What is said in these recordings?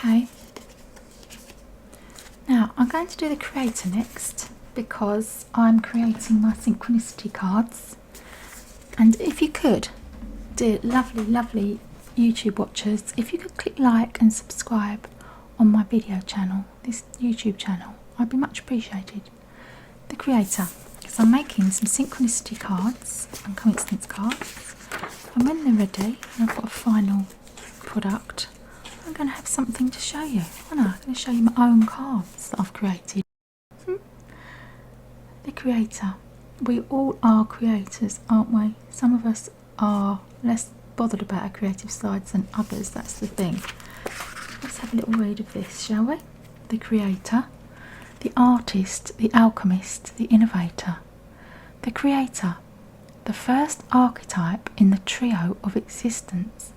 Okay. Now I'm going to do the creator next because I'm creating my synchronicity cards. And if you could, dear lovely YouTube watchers, if you could click like and subscribe on my video channel, this YouTube channel, I'd be much appreciated. The creator, because I'm making some synchronicity cards and coincidence cards, and when they're ready and I've got a final product, I'm going to have something to show you. I'm going to show you my own cards that I've created. The creator. We all are creators, aren't we? Some of us are less bothered about our creative sides than others, that's the thing. Let's have a little read of this, shall we? The creator, the artist, the alchemist, the innovator. The creator, the first archetype in the trio of existence,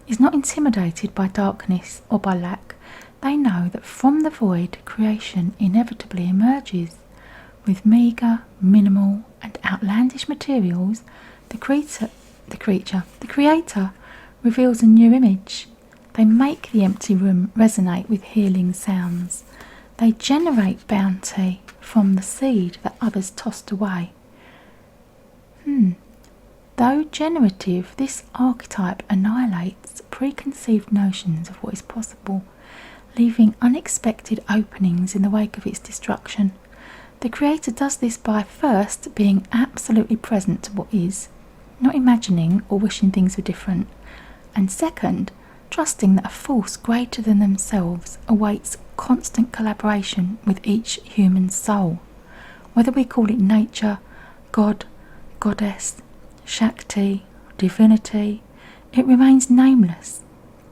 is not intimidated by darkness or by lack. They know that from the void creation inevitably emerges. With meagre, minimal and outlandish materials, the creator reveals a new image. They make the empty room resonate with healing sounds. They generate bounty from the seed that others tossed away. Though generative, this archetype annihilates preconceived notions of what is possible, leaving unexpected openings in the wake of its destruction. The creator does this by first being absolutely present to what is, not imagining or wishing things were different, and second, trusting that a force greater than themselves awaits constant collaboration with each human soul. Whether we call it nature, God, goddess, Shakti, divinity, it remains nameless.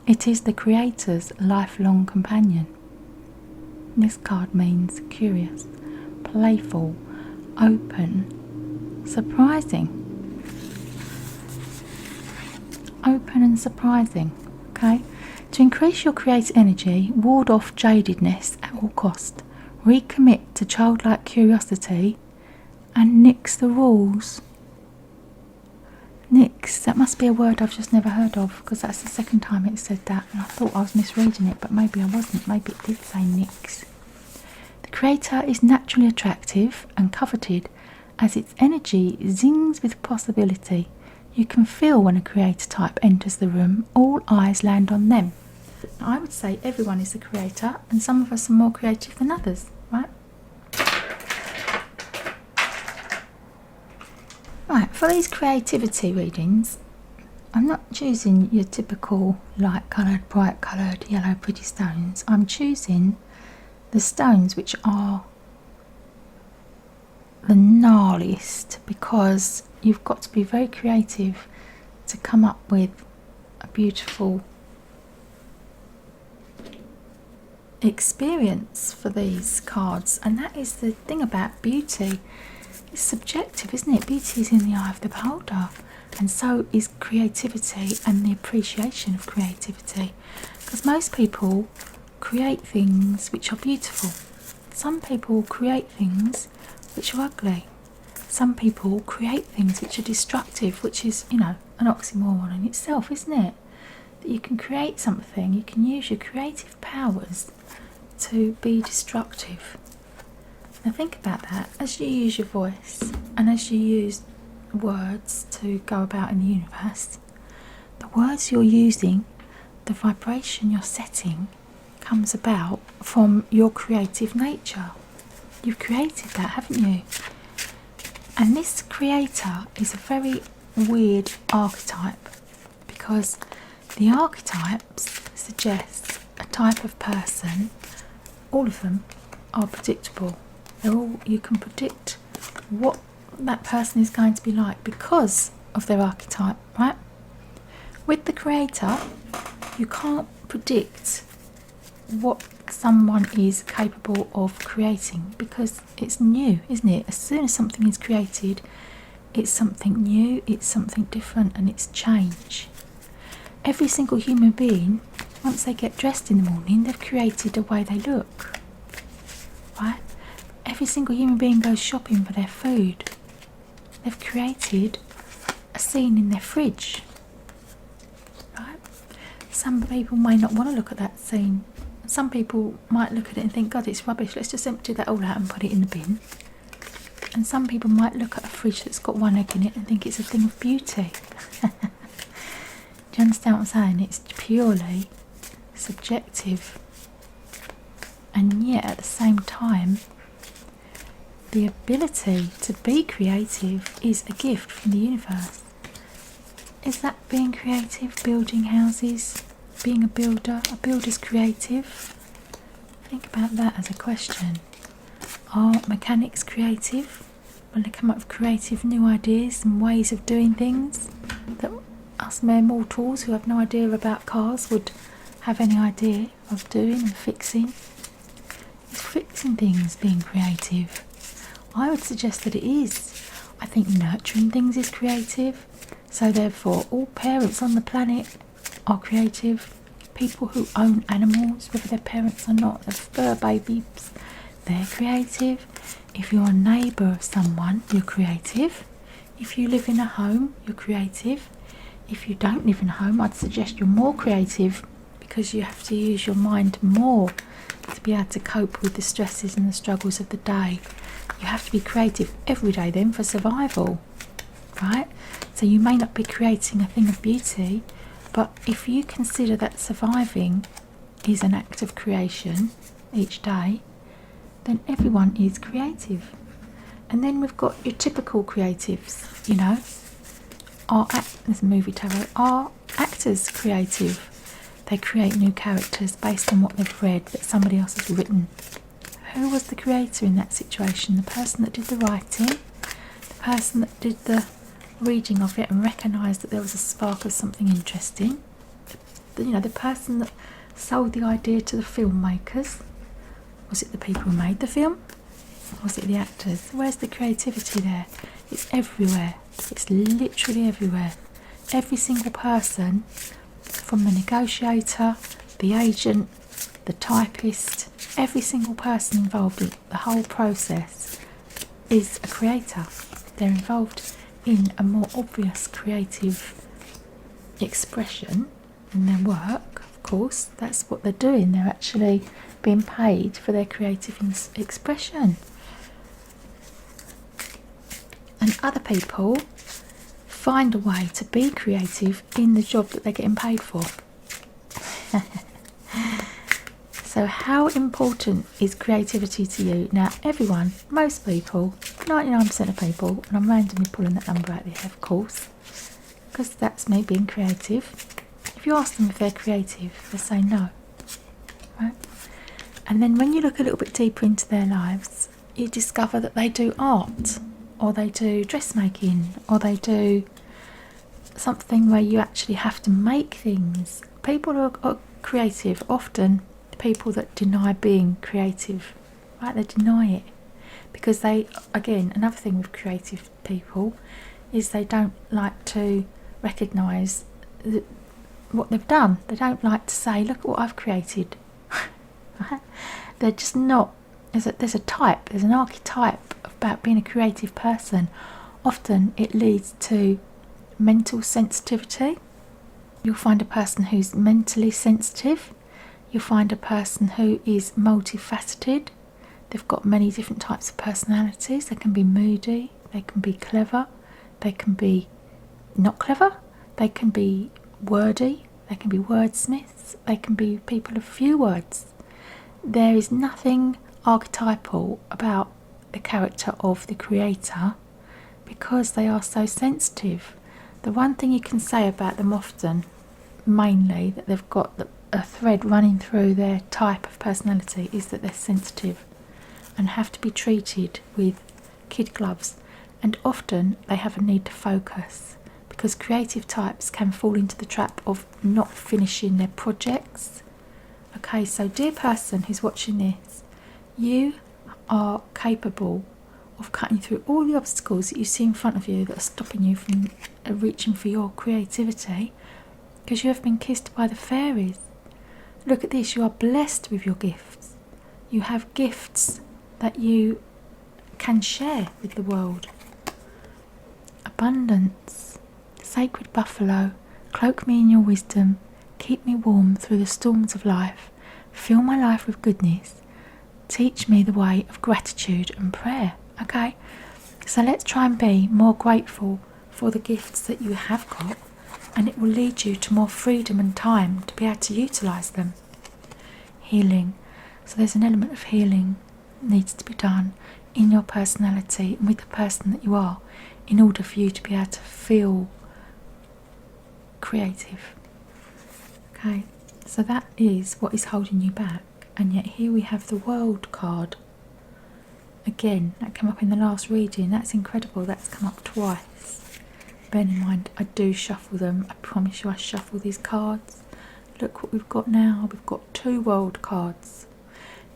It is the creator's lifelong companion. This card means curious, playful, open, surprising. Open and surprising, okay? To increase your creative energy, ward off jadedness at all cost. Recommit to childlike curiosity and nix the rules. Nix, that must be a word I've just never heard of, because that's the second time it said that, and I thought I was misreading it, but maybe I wasn't. Maybe it did say nix. The creator is naturally attractive and coveted as its energy zings with possibility. You can feel when a creator type enters the room, all eyes land on them. Now, I would say everyone is a creator, and some of us are more creative than others, right? Right, for these creativity readings, I'm not choosing your typical light coloured, bright coloured, yellow pretty stones. I'm choosing the stones which are the gnarliest, because you've got to be very creative to come up with a beautiful experience for these cards. And that is the thing about beauty. It's subjective, isn't it? Beauty is in the eye of the beholder, and so is creativity and the appreciation of creativity, because most people create things which are beautiful. Some people create things which are ugly. Some people create things which are destructive, which is, you know, an oxymoron in itself, isn't it? That you can create something, you can use your creative powers to be destructive. Now think about that. As you use your voice and as you use words to go about in the universe, the words you're using, the vibration you're setting, comes about from your creative nature. You've created that, haven't you? And this creator is a very weird archetype, because the archetypes suggest a type of person. All of them are predictable. They're all, you can predict what that person is going to be like because of their archetype, right? With the creator, you can't predict what someone is capable of creating, because it's new, isn't it? As soon as something is created, it's something new, it's something different, and it's change. Every single human being, once they get dressed in the morning, they've created a way they look, right? Every single human being goes shopping for their food. They've created a scene in their fridge, right? Some people may not want to look at that scene. some people might look at it and think, God, it's rubbish, let's just empty that all out and put it in the bin. And some people might look at a fridge that's got one egg in it and think it's a thing of beauty. Do you understand what I'm saying? It's purely subjective. And yet at the same time, the ability to be creative is a gift from the universe. Is that being creative, building houses, being a builder? A builder's creative? Think about that as a question. Are mechanics creative? When they come up with creative new ideas and ways of doing things that us mere mortals who have no idea about cars would have any idea of doing and fixing? Is fixing things being creative? I would suggest that it is. I think nurturing things is creative. So therefore, all parents on the planet are creative. People who own animals, whether they're parents or not, the fur babies, they're creative. If you're a neighbour of someone, you're creative. If you live in a home, you're creative. If you don't live in a home, I'd suggest you're more creative, because you have to use your mind more to be able to cope with the stresses and the struggles of the day. You have to be creative every day then for survival, right? So you may not be creating a thing of beauty, but if you consider that surviving is an act of creation each day, then everyone is creative. And then we've got your typical creatives, you know. There's a movie tarot. Are actors creative? They create new characters based on what they've read that somebody else has written. Who was the creator in that situation? The person that did the writing, the person that did the reading of it and recognised that there was a spark of something interesting. The person that sold the idea to the filmmakers. Was it the people who made the film? Or was it the actors? Where's the creativity there? It's everywhere. It's literally everywhere. Every single person, from the negotiator, the agent, the typist, every single person involved in the whole process is a creator. They're involved in a more obvious creative expression in their work, of course. That's what they're doing. They're actually being paid for their creative expression. And other people find a way to be creative in the job that they're getting paid for. So how important is creativity to you? Now everyone, most people, 99% of people, and I'm randomly pulling that number out there, of course, because that's me being creative. If you ask them if they're creative, they say no, right? And then when you look a little bit deeper into their lives, you discover that they do art, or they do dressmaking, or they do something where you actually have to make things. People who are creative, often people that deny being creative, right? They deny it because they, again, another thing with creative people is they don't like to recognise what they've done. They don't like to say, look at what I've created. Right? They're just not. There's a type, there's an archetype about being a creative person. Often it leads to mental sensitivity. You'll find a person who's mentally sensitive. You'll find a person who is multifaceted. They've got many different types of personalities. They can be moody, they can be clever, they can be not clever, they can be wordy, they can be wordsmiths, they can be people of few words. There is nothing archetypal about the character of the creator because they are so sensitive. The one thing you can say about them often, mainly, that they've got a thread running through their type of personality, is that they're sensitive and have to be treated with kid gloves. And often they have a need to focus because creative types can fall into the trap of not finishing their projects. Okay, so dear person who's watching this, you are capable of cutting through all the obstacles that you see in front of you that are stopping you from reaching for your creativity, because you have been kissed by the fairies. Look at this, you are blessed with your gifts. You have gifts that you can share with the world. Abundance. Sacred buffalo, cloak me in your wisdom, keep me warm through the storms of life, Fill my life with goodness. Teach me the way of gratitude and prayer. Okay? So let's try and be more grateful for the gifts that you have got, and it will lead you to more freedom and time to be able to utilise them. Healing. So there's an element of healing that needs to be done in your personality and with the person that you are in order for you to be able to feel creative. Okay, so that is what is holding you back. And yet here we have the World card. Again, that came up in the last reading. That's incredible. That's come up twice. Bear in mind, I do shuffle them. I promise you I shuffle these cards. Look what we've got now. We've got 2 World cards.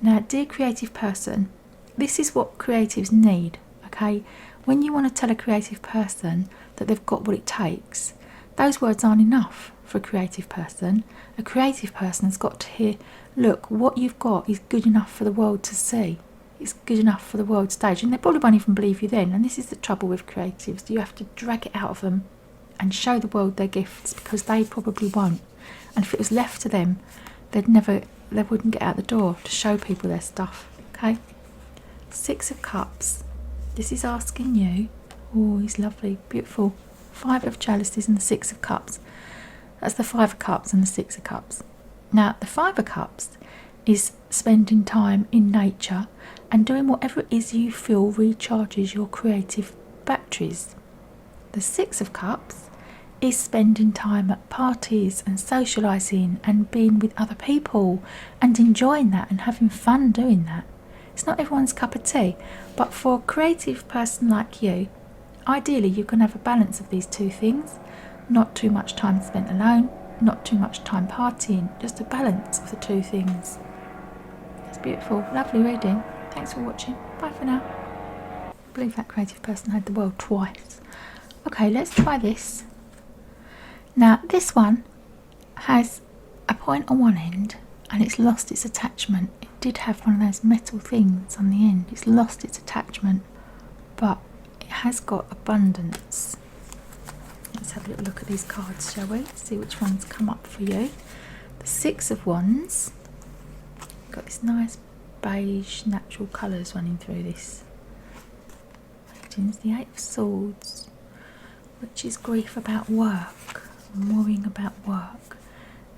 Now, dear creative person, this is what creatives need, okay? When you want to tell a creative person that they've got what it takes, those words aren't enough for a creative person. A creative person has got to hear, look, what you've got is good enough for the world to see. It's good enough for the world stage. And they probably won't even believe you then. And this is the trouble with creatives. You have to drag it out of them and show the world their gifts, because they probably won't. And if it was left to them, they wouldn't get out the door to show people their stuff. Okay? 6 of Cups. This is asking you. Oh, he's lovely, beautiful. 5 of Chalices and the 6 of Cups. That's the 5 of Cups and the 6 of Cups. Now, the 5 of Cups is spending time in nature and doing whatever it is you feel recharges your creative batteries. The 6 of Cups is spending time at parties and socialising and being with other people and enjoying that and having fun doing that. It's not everyone's cup of tea, but for a creative person like you, ideally you can have a balance of these 2 things. Not too much time spent alone, not too much time partying, just a balance of the 2 things. It's beautiful, lovely reading. Thanks for watching. Bye for now. I believe that creative person had the world twice. Okay, let's try this. Now, this one has a point on one end and it's lost its attachment. It did have one of those metal things on the end. It's lost its attachment, but it has got abundance. Let's have a little look at these cards, shall we? See which ones come up for you. The 6 of Wands. Got this nice beige natural colours running through this. The 8 of Swords, which is grief about work, worrying about work,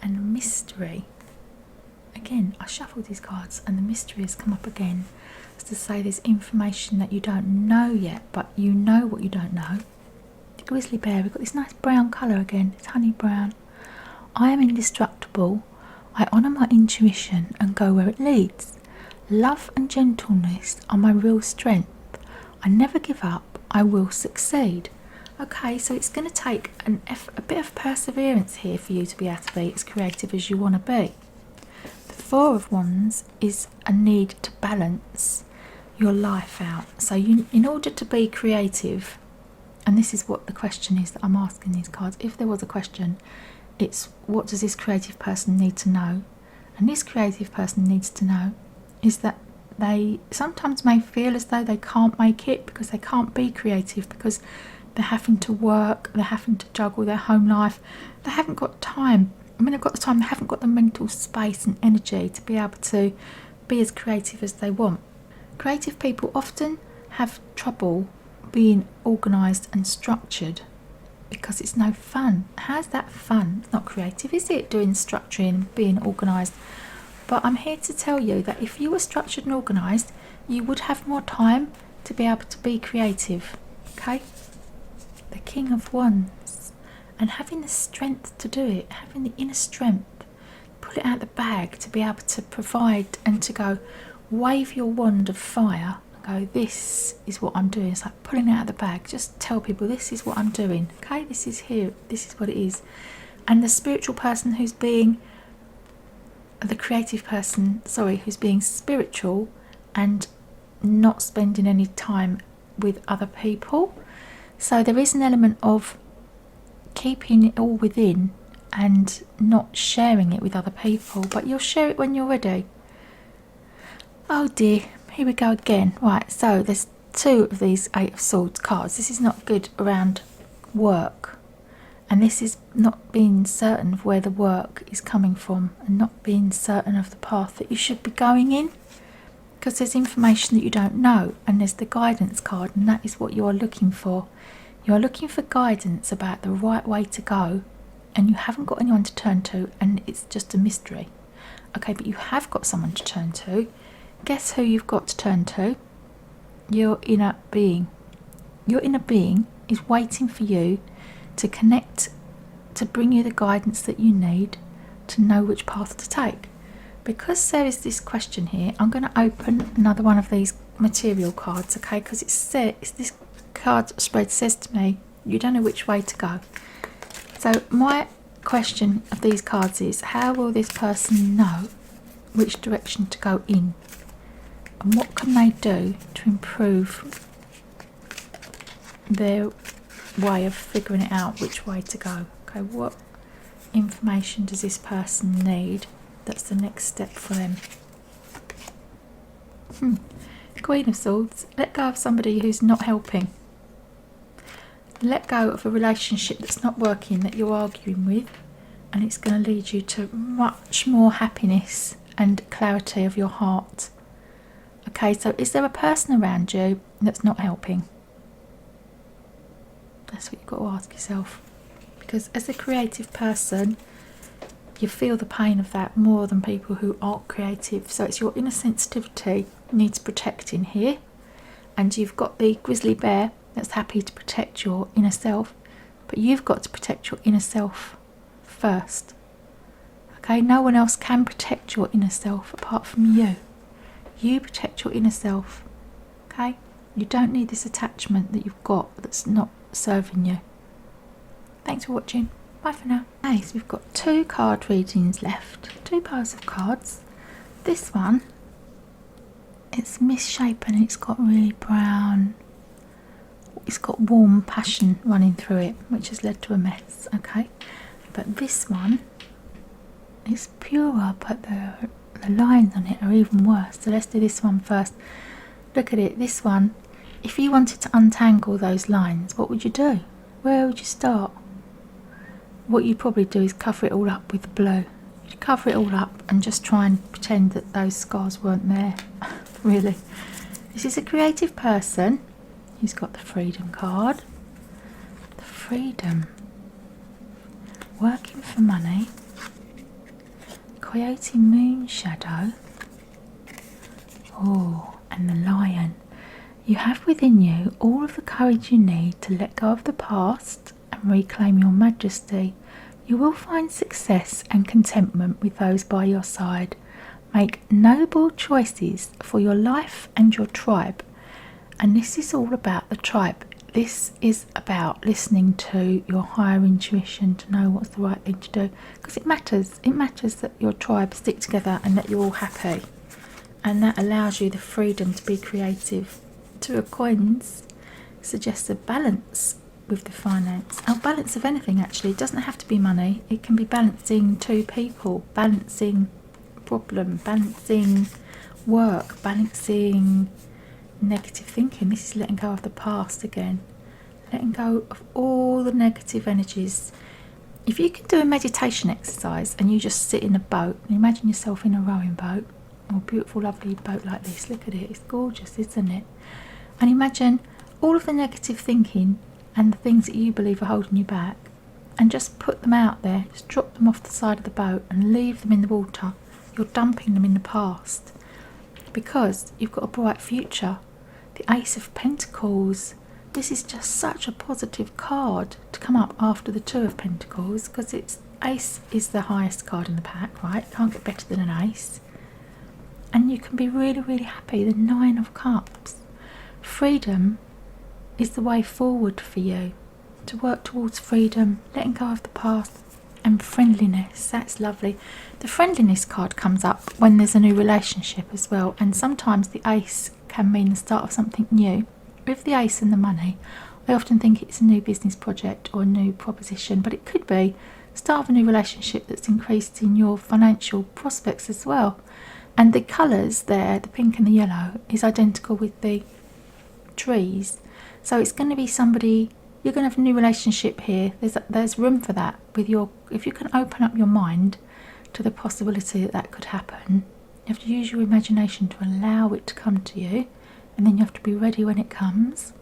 and mystery. Again, I shuffled these cards and the mystery has come up again. As to say there's information that you don't know yet, but you know what you don't know. The Grizzly Bear, we've got this nice brown colour again, it's honey brown. I am indestructible. I honour my intuition and go where it leads. Love and gentleness are my real strength. I never give up. I will succeed. Okay, so it's going to take a bit of perseverance here for you to be able to be as creative as you want to be. The 4 of Wands is a need to balance your life out. So in order to be creative, and this is what the question is that I'm asking these cards. If there was a question, it's what does this creative person need to know? And this creative person needs to know is that they sometimes may feel as though they can't make it because they can't be creative because they're having to work, they're having to juggle their home life, they haven't got time. I mean, they've got the time, they haven't got the mental space and energy to be able to be as creative as they want. Creative people often have trouble being organised and structured because it's no fun. How's that fun? It's not creative, is it? Doing structuring, being organised. But I'm here to tell you that if you were structured and organised, you would have more time to be able to be creative. Okay? The King of Wands. And having the strength to do it, having the inner strength, pull it out the bag to be able to provide and to go, wave your wand of fire and go, this is what I'm doing. It's like pulling it out of the bag. Just tell people, this is what I'm doing. Okay? This is here. This is what it is. And the spiritual person who's being the creative person, who's being spiritual and not spending any time with other people. So there is an element of keeping it all within and not sharing it with other people, but you'll share it when you're ready. Oh dear, here we go again. Right, so there's 2 of these 8 of Swords cards. This is not good around work. And this is not being certain of where the work is coming from and not being certain of the path that you should be going in, because there's information that you don't know, and there's the guidance card, and that is what you are looking for. You are looking for guidance about the right way to go, and you haven't got anyone to turn to, and it's just a mystery. Okay, but you have got someone to turn to. Guess who you've got to turn to? Your inner being. Your inner being is waiting for you to connect, to bring you the guidance that you need to know which path to take. Because there is this question here, I'm going to open another one of these material cards, okay, because it's this card spread says to me, you don't know which way to go. So my question of these cards is, how will this person know which direction to go in? And what can they do to improve their way of figuring it out which way to go? Okay, what information does this person need? That's the next step for them. Queen of Swords. Let go of somebody who's not helping. Let go of a relationship that's not working, that you're arguing with, and it's going to lead you to much more happiness and clarity of your heart. Okay, so is there a person around you that's not helping? That's what you've got to ask yourself. Because as a creative person, you feel the pain of that more than people who aren't creative. So it's your inner sensitivity needs protecting here. And you've got the grizzly bear that's happy to protect your inner self. But you've got to protect your inner self first. Okay, no one else can protect your inner self apart from you. You protect your inner self. Okay? You don't need this attachment that you've got that's not serving you. Thanks for watching. Bye for now. Okay, so we've got 2 card readings left. 2 piles of cards. This one, it's misshapen. It's got really brown. It's got warm passion running through it, which has led to a mess. Okay, but this one is purer, but the lines on it are even worse. So let's do this one first. Look at it. This one, if you wanted to untangle those lines, what would you do? Where would you start? What you'd probably do is cover it all up with blue. You'd cover it all up and just try and pretend that those scars weren't there. Really. This is a creative person who's got the freedom card. The freedom. Working for money. Creating moon shadow. Oh, and the lion. You have within you all of the courage you need to let go of the past and reclaim your majesty. You will find success and contentment with those by your side. Make noble choices for your life and your tribe. And this is all about the tribe. This is about listening to your higher intuition to know what's the right thing to do. Because it matters. It matters that your tribe stick together and that you're all happy. And that allows you the freedom to be creative. 2 of Coins suggests a balance with the finance. A balance of anything, actually. It doesn't have to be money. It can be balancing 2 people, balancing problem, balancing work, balancing negative thinking. This is letting go of the past again. Letting go of all the negative energies. If you can do a meditation exercise and you just sit in a boat and imagine yourself in a rowing boat, or a beautiful lovely boat like this, look at it, it's gorgeous, isn't it? And imagine all of the negative thinking and the things that you believe are holding you back, and just put them out there, just drop them off the side of the boat and leave them in the water. You're dumping them in the past because you've got a bright future. The Ace of Pentacles, this is just such a positive card to come up after the 2 of Pentacles, because it's Ace is the highest card in the pack, right? Can't get better than an ace. And you can be really, really happy. The 9 of Cups. Freedom is the way forward for you. To work towards freedom, letting go of the past, and friendliness. That's lovely. The friendliness card comes up when there's a new relationship as well. And sometimes the ace can mean the start of something new. With the ace and the money, I often think it's a new business project or a new proposition, but it could be the start of a new relationship that's increased in your financial prospects as well. And the colours there, the pink and the yellow, is identical with the trees. So it's going to be somebody you're going to have a new relationship here. There's room for that with your, if you can open up your mind to the possibility that that could happen. You have to use your imagination to allow it to come to you, and then you have to be ready when it comes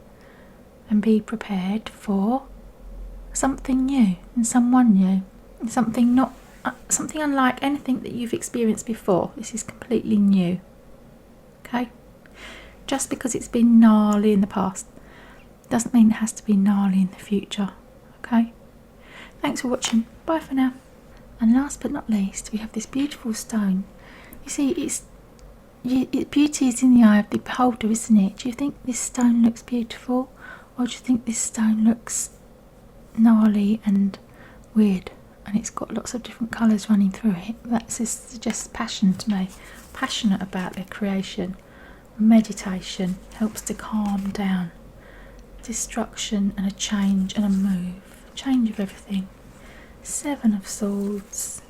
and be prepared for something new and someone new, something not something unlike anything that you've experienced before. This is completely new. Okay, just because it's been gnarly in the past doesn't mean it has to be gnarly in the future. Okay, thanks for watching. Bye for now. And last but not least, we have this beautiful stone. You see, beauty is in the eye of the beholder, isn't it? Do you think this stone looks beautiful, or do you think this stone looks gnarly and weird? And it's got lots of different colours running through it. That suggests passion to me. Passionate about their creation. Meditation helps to calm down. Destruction and a change and a move. Change of everything. 7 of Swords.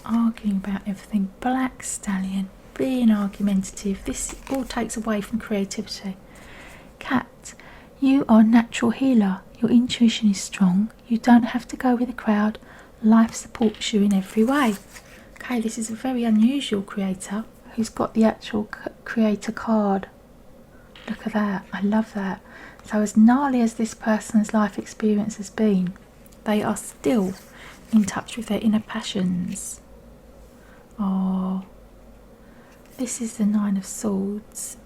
Arguing about everything. Black Stallion. Being argumentative. This all takes away from creativity. Cat. You are a natural healer. Your intuition is strong. You don't have to go with the crowd. Life supports you in every way. Okay, this is a very unusual creator who's got the actual creator card. Look at that. I love that. So as gnarly as this person's life experience has been, they are still in touch with their inner passions. Oh, this is the 9 of Swords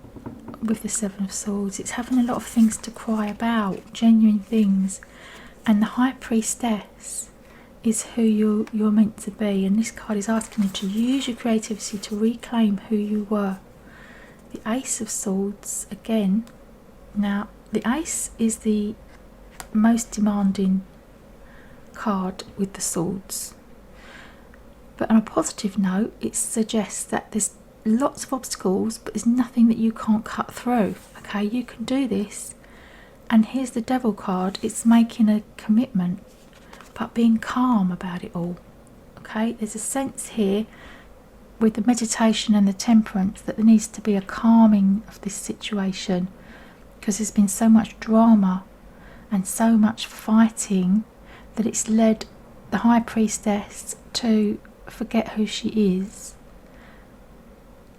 with the 7 of Swords. It's having a lot of things to cry about, genuine things. And the High Priestess is who you're meant to be, and this card is asking you to use your creativity to reclaim who you were. The Ace of Swords again. Now the Ace is the most demanding card with the swords, but on a positive note, it suggests that there's lots of obstacles, but there's nothing that you can't cut through. Okay, you can do this. And here's the Devil card. It's making a commitment, but being calm about it all. Okay, there's a sense here with the meditation and the temperance that there needs to be a calming of this situation, because there's been so much drama and so much fighting that it's led the High Priestess to forget who she is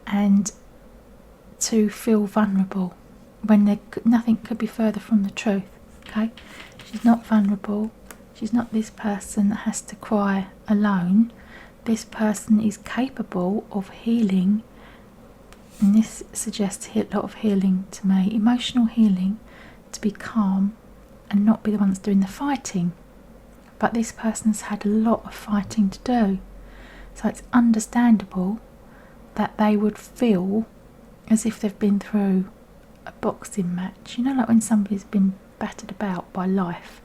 and to feel vulnerable when nothing could be further from the truth. Okay, she's not vulnerable. She's not this person that has to cry alone. This person is capable of healing, and this suggests a lot of healing to me. Emotional healing, to be calm and not be the ones doing the fighting. But this person's had a lot of fighting to do, so it's understandable that they would feel as if they've been through a boxing match. You know, like when somebody's been battered about by life.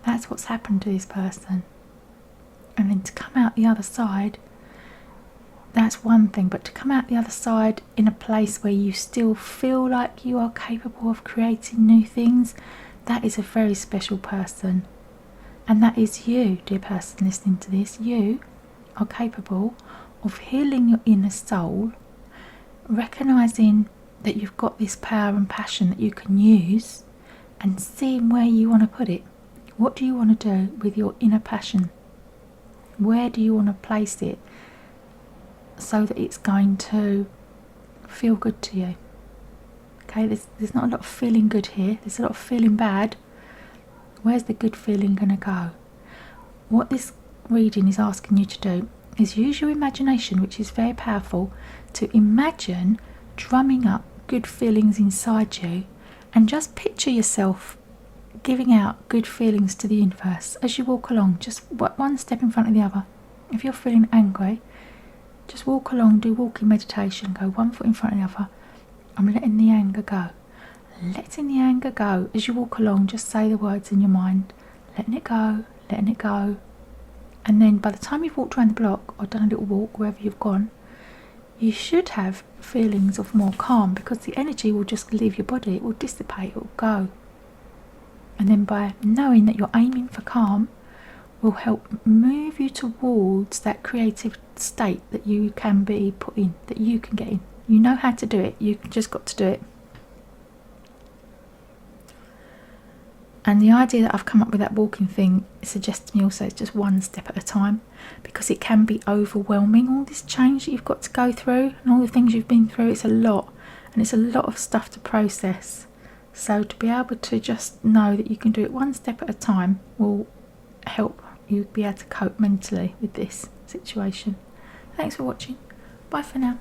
That's what's happened to this person. And then to come out the other side, that's one thing, but to come out the other side in a place where you still feel like you are capable of creating new things, that is a very special person. And that is you, dear person listening to this. You are capable of healing your inner soul, recognising that you've got this power and passion that you can use, and seeing where you want to put it. What do you want to do with your inner passion? Where do you want to place it so that it's going to feel good to you? Okay, there's not a lot of feeling good here. There's a lot of feeling bad. Where's the good feeling going to go? What this reading is asking you to do is use your imagination, which is very powerful, to imagine drumming up good feelings inside you, and just picture yourself giving out good feelings to the universe as you walk along, just one step in front of the other. If you're feeling angry, just walk along, do walking meditation, go 1 foot in front of the other. I'm letting the anger go. Letting the anger go. As you walk along, just say the words in your mind. Letting it go, letting it go. And then by the time you've walked around the block or done a little walk wherever you've gone, you should have feelings of more calm, because the energy will just leave your body. It will dissipate, it will go. And then by knowing that you're aiming for calm, will help move you towards that creative state that you can be put in, that you can get in. You know how to do it, you've just got to do it. And the idea that I've come up with that walking thing suggests to me also it's just one step at a time, because it can be overwhelming, all this change that you've got to go through and all the things you've been through. It's a lot, and it's a lot of stuff to process. So to be able to just know that you can do it one step at a time will help you be able to cope mentally with this situation. Thanks for watching. Bye for now.